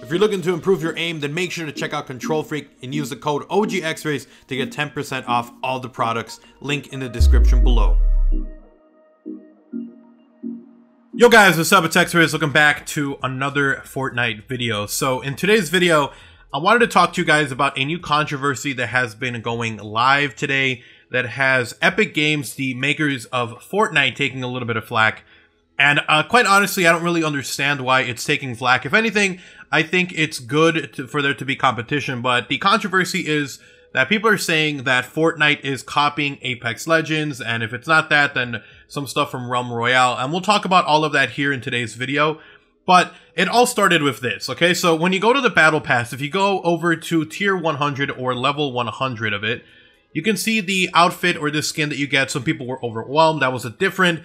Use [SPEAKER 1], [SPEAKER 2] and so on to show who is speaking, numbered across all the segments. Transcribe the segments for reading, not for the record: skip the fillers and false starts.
[SPEAKER 1] If you're looking to improve your aim, then make sure to check out Control Freak and use the code OGXRAYZ to get 10% off all the products. Link in the description below. Yo guys, what's up? It's XRAYZ. Welcome back to another Fortnite video. So in today's video, I wanted to talk to you guys about a new controversy that has been going live today that has Epic Games, the makers of Fortnite, taking a little bit of flack. And quite honestly, I don't really understand why it's taking flack. If anything, I think it's good for there to be competition, but the controversy is that people are saying that Fortnite is copying Apex Legends, and if it's not that, then some stuff from Realm Royale, and we'll talk about all of that here in today's video. But it all started with this, okay? So when you go to the Battle Pass, if you go over to Tier 100 or Level 100 of it, you can see the outfit or the skin that you get. Some people were overwhelmed, that was a different.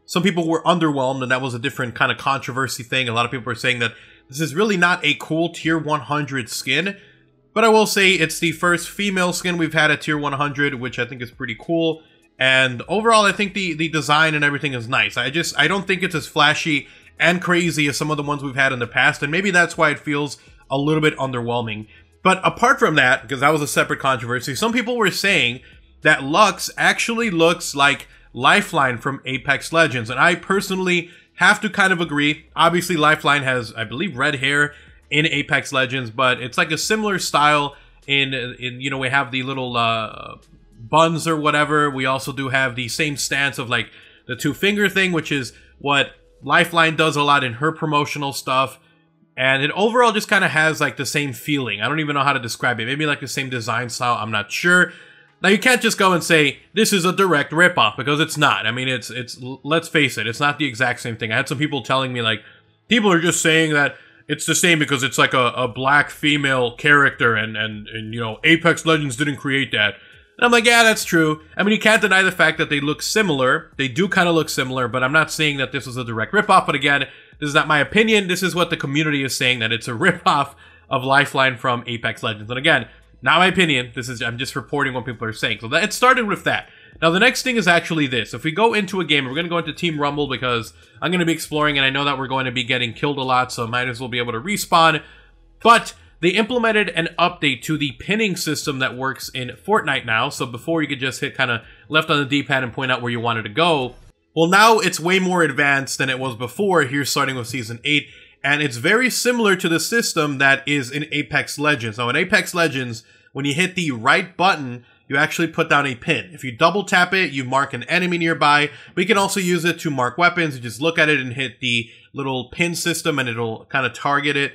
[SPEAKER 1] Some people were underwhelmed, and that was a different kind of controversy thing. A lot of people are saying that this is really not a cool Tier 100 skin. But I will say it's the first female skin we've had at Tier 100, which I think is pretty cool. And overall, I think the design and everything is nice. I don't think it's as flashy and crazy as some of the ones we've had in the past. And maybe that's why it feels a little bit underwhelming. But apart from that, because that was a separate controversy, some people were saying that Lux actually looks like Lifeline from Apex Legends, and I personally have to kind of agree. Obviously, Lifeline has, I believe, red hair in Apex Legends, but it's like a similar style in you know, we have the little buns or whatever. We also do have the same stance of like the two-finger thing, which is what Lifeline does a lot in her promotional stuff, and it overall just kind of has like the same feeling. I don't even know how to describe it. Maybe like the same design style, I'm not sure. Now, you can't just go and say, this is a direct ripoff, because it's not. I mean, it's let's face it, it's not the exact same thing. I had some people telling me, like, people are just saying that it's the same because it's like a black female character, and you know, Apex Legends didn't create that. And I'm like, yeah, that's true. I mean, you can't deny the fact that they look similar. They do kind of look similar, but I'm not saying that this was a direct ripoff. But again, this is not my opinion. This is what the community is saying, that it's a ripoff of Lifeline from Apex Legends. And again, not my opinion. I'm just reporting what people are saying. So it started with that. Now, the next thing is actually this. If we go into a game, we're going to go into Team Rumble because I'm going to be exploring, and I know that we're going to be getting killed a lot, so I might as well be able to respawn. But they implemented an update to the pinning system that works in Fortnite now. So before, you could just hit kind of left on the D-pad and point out where you wanted to go. Well, now it's way more advanced than it was before, here starting with Season 8. And it's very similar to the system that is in Apex Legends. Now, in Apex Legends, when you hit the right button, you actually put down a pin. If you double tap it, you mark an enemy nearby. We can also use it to mark weapons. You just look at it and hit the little pin system, and it'll kind of target it.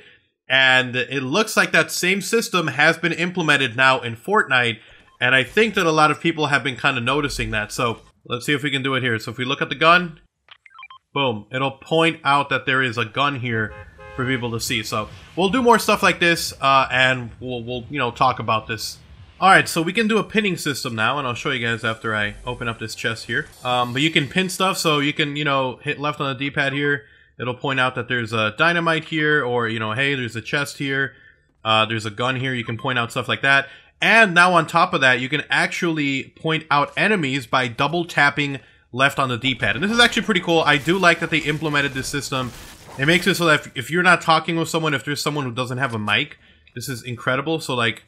[SPEAKER 1] And it looks like that same system has been implemented now in Fortnite. And I think that a lot of people have been kind of noticing that. So let's see if we can do it here. So if we look at the gun, boom, it'll point out that there is a gun here for people to see. So we'll do more stuff like this, and we'll you know, talk about this. Alright, so we can do a pinning system now, and I'll show you guys after I open up this chest here. But you can pin stuff, so you can, you know, hit left on the D-pad here. It'll point out that there's a dynamite here, or, you know, hey, there's a chest here. There's a gun here. You can point out stuff like that. And now on top of that, you can actually point out enemies by double tapping left on the D-pad. And this is actually pretty cool. I do like that they implemented this system. It makes it so that if you're not talking with someone, if there's someone who doesn't have a mic, this is incredible. So like,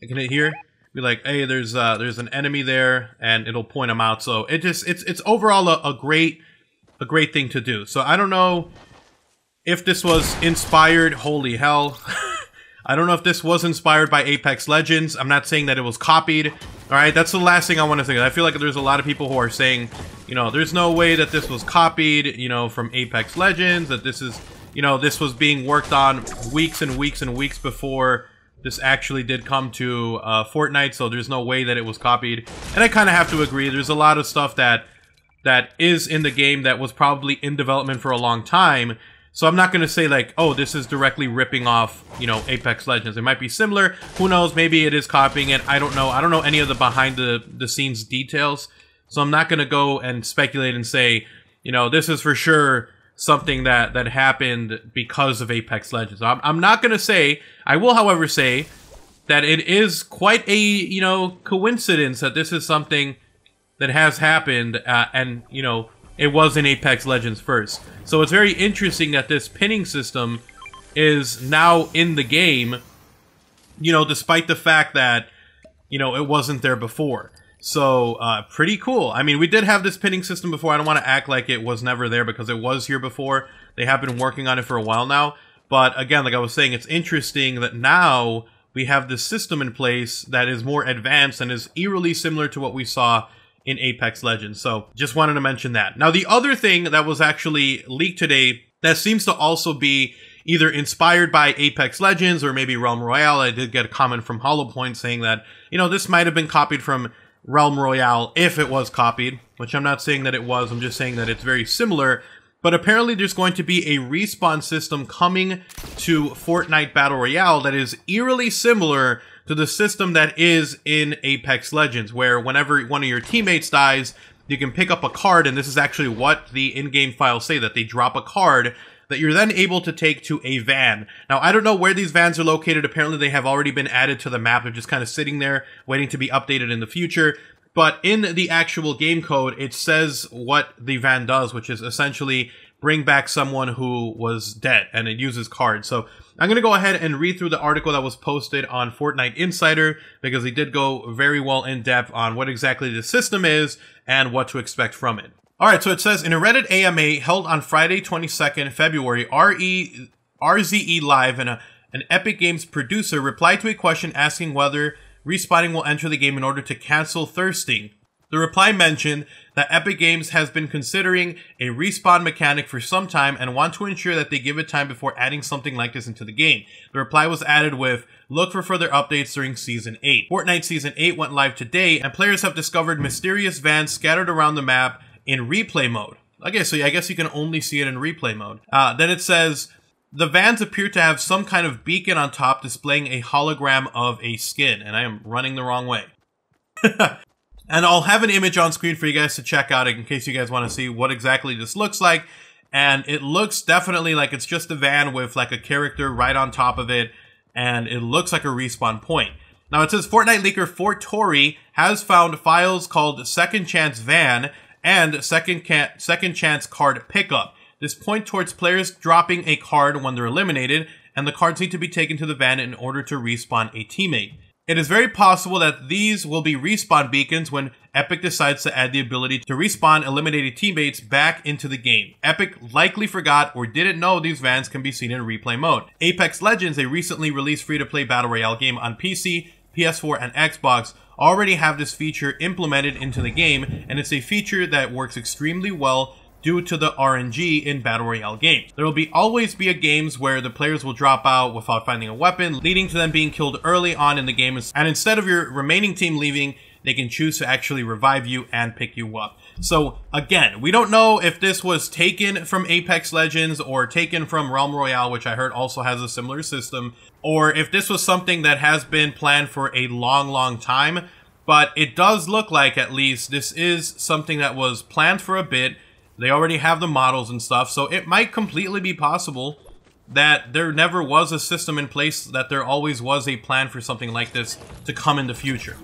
[SPEAKER 1] I can hit here, be like, hey, there's an enemy there, and it'll point them out. So it's overall a great thing to do. So I don't know if this was inspired. Holy hell. I don't know if this was inspired by Apex Legends. I'm not saying that it was copied. All right, that's the last thing I want to think of. I feel like there's a lot of people who are saying, you know, there's no way that this was copied, you know, from Apex Legends, that this is, you know, this was being worked on weeks and weeks and weeks before this actually did come to Fortnite, so there's no way that it was copied. And I kind of have to agree. There's a lot of stuff that is in the game that was probably in development for a long time. So I'm not going to say like, oh, this is directly ripping off, you know, Apex Legends. It might be similar. Who knows? Maybe it is copying it. I don't know. I don't know any of the behind the scenes details. So I'm not going to go and speculate and say, you know, this is for sure something that happened because of Apex Legends. I'm not going to say. I will, however, say that it is quite a, you know, coincidence that this is something that has happened, and, you know, it was in Apex Legends first. So it's very interesting that this pinning system is now in the game, you know, despite the fact that, you know, it wasn't there before. So, pretty cool. I mean, we did have this pinning system before. I don't want to act like it was never there because it was here before. They have been working on it for a while now. But again, like I was saying, it's interesting that now we have this system in place that is more advanced and is eerily similar to what we saw in Apex Legends. So, just wanted to mention that. Now, the other thing that was actually leaked today that seems to also be either inspired by Apex Legends or maybe Realm Royale. I did get a comment from HollowPoint saying that, you know, this might have been copied from Realm Royale if it was copied, which I'm not saying that it was, I'm just saying that it's very similar. But apparently there's going to be a respawn system coming to Fortnite Battle Royale that is eerily similar to the system that is in Apex Legends, where whenever one of your teammates dies, you can pick up a card, and this is actually what the in-game files say, that they drop a card that you're then able to take to a van. Now, I don't know where these vans are located. Apparently, they have already been added to the map. They're just kind of sitting there, waiting to be updated in the future. But in the actual game code, it says what the van does, which is essentially bring back someone who was dead, and it uses cards. So I'm going to go ahead and read through the article that was posted on Fortnite Insider, because they did go very well in depth on what exactly the system is and what to expect from it. Alright, so it says, in a Reddit AMA held on Friday 22nd February, RZE Live and an Epic Games producer replied to a question asking whether respawning will enter the game in order to cancel thirsting. The reply mentioned that Epic Games has been considering a respawn mechanic for some time and want to ensure that they give it time before adding something like this into the game. The reply was added with, look for further updates during Season 8. Fortnite Season 8 went live today, and players have discovered mysterious vans scattered around the map in replay mode. Okay, so yeah, I guess you can only see it in replay mode. Then it says, the vans appear to have some kind of beacon on top displaying a hologram of a skin. And I am running the wrong way. And I'll have an image on screen for you guys to check out in case you guys want to see what exactly this looks like. And it looks definitely like it's just a van with like a character right on top of it. And it looks like a respawn point. Now it says Fortnite leaker Fortori has found files called Second Chance Van and Second Chance Card Pickup. This point towards players dropping a card when they're eliminated, and the cards need to be taken to the van in order to respawn a teammate. It is very possible that these will be respawn beacons when Epic decides to add the ability to respawn eliminated teammates back into the game. Epic likely forgot or didn't know these vans can be seen in replay mode. Apex Legends, a recently released free-to-play battle royale game on PC, PS4, and Xbox, already have this feature implemented into the game, and it's a feature that works extremely well due to the RNG in Battle Royale games. There will always be games where the players will drop out without finding a weapon, leading to them being killed early on in the game, and instead of your remaining team leaving, they can choose to actually revive you and pick you up. So again, we don't know if this was taken from Apex Legends or taken from Realm Royale, which I heard also has a similar system, or if this was something that has been planned for a long time, but it does look like at least this is something that was planned for a bit. They already have the models and stuff, so it might completely be possible that there never was a system in place, that there always was a plan for something like this to come in the future.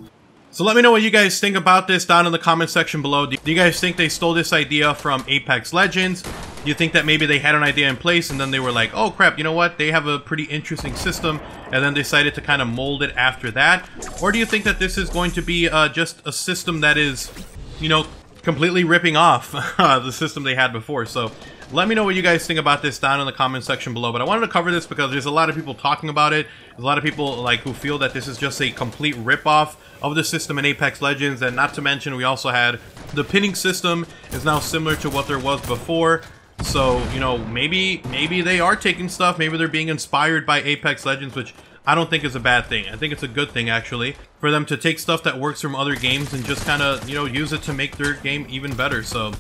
[SPEAKER 1] So let me know what you guys think about this down in the comment section below. Do you guys think they stole this idea from Apex Legends? Do you think that maybe they had an idea in place and then they were like, oh crap, you know what? They have a pretty interesting system, and then decided to kind of mold it after that? Or do you think that this is going to be just a system that is, you know, completely ripping off the system they had before? So let me know what you guys think about this down in the comment section below. But I wanted to cover this because there's a lot of people talking about it. There's a lot of people like who feel that this is just a complete rip-off of the system in Apex Legends. And not to mention, we also had the pinning system is now similar to what there was before. So, you know, maybe they are taking stuff. Maybe they're being inspired by Apex Legends, which I don't think is a bad thing. I think it's a good thing, actually, for them to take stuff that works from other games and just kind of, you know, use it to make their game even better. So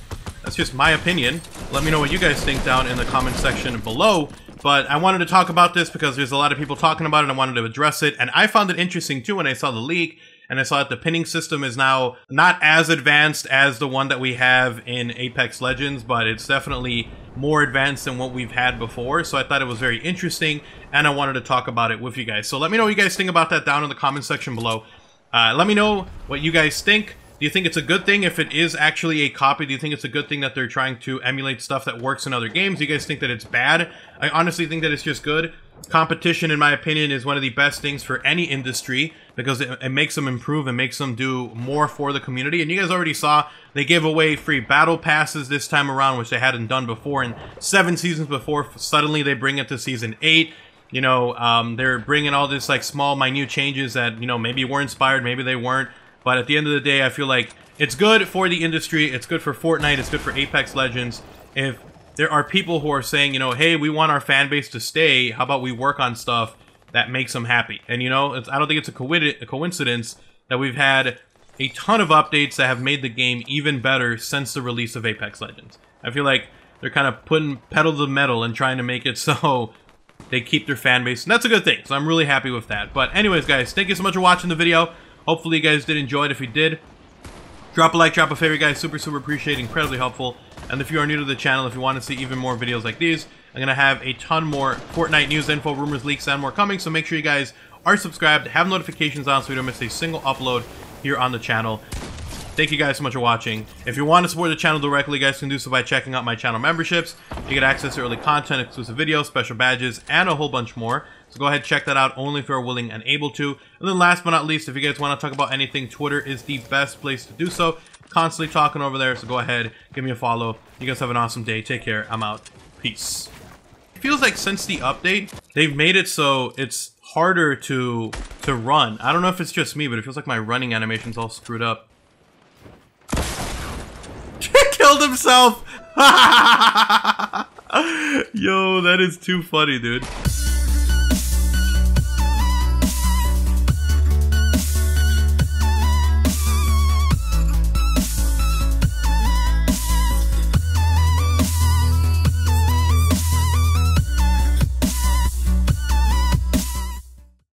[SPEAKER 1] that's just my opinion. Let me know what you guys think down in the comment section below. But I wanted to talk about this because there's a lot of people talking about it. I wanted to address it. And I found it interesting, too, when I saw the leak. And I saw that the pinning system is now not as advanced as the one that we have in Apex Legends, but it's definitely more advanced than what we've had before. So I thought it was very interesting, and I wanted to talk about it with you guys. So let me know what you guys think about that down in the comment section below. Let me know what you guys think Do you think it's a good thing if it is actually a copy? Do you think it's a good thing that they're trying to emulate stuff that works in other games? Do you guys think that it's bad? I honestly think that it's just good. Competition, in my opinion, is one of the best things for any industry because it makes them improve and makes them do more for the community. And you guys already saw they gave away free battle passes this time around, which they hadn't done before in 7 seasons before. Suddenly they bring it to season 8. You know, they're bringing all this like small, minute changes that, you know, maybe were inspired, maybe they weren't. But at the end of the day, I feel like it's good for the industry. It's good for Fortnite. It's good for Apex Legends. If there are people who are saying, you know, hey, we want our fan base to stay. How about we work on stuff that makes them happy? And, you know, I don't think it's a coincidence that we've had a ton of updates that have made the game even better since the release of Apex Legends. I feel like they're kind of putting pedal to the metal and trying to make it so they keep their fan base. And that's a good thing. So I'm really happy with that. But anyways, guys, thank you so much for watching the video. Hopefully you guys did enjoy it. If you did, drop a like, drop a favorite, guys. Super, super appreciate it. Incredibly helpful. And if you are new to the channel, if you want to see even more videos like these, I'm going to have a ton more Fortnite news, info, rumors, leaks, and more coming. So make sure you guys are subscribed, have notifications on so you don't miss a single upload here on the channel. Thank you guys so much for watching. If you want to support the channel directly, you guys can do so by checking out my channel memberships. You get access to early content, exclusive videos, special badges, and a whole bunch more. So go ahead and check that out only if you're willing and able to. And then last but not least, if you guys want to talk about anything, Twitter is the best place to do so. Constantly talking over there, so go ahead, give me a follow. You guys have an awesome day. Take care. I'm out. Peace. It feels like since the update, they've made it so it's harder to run. I don't know if it's just me, but it feels like my running animation's all screwed up. Killed himself! Yo, that is too funny, dude.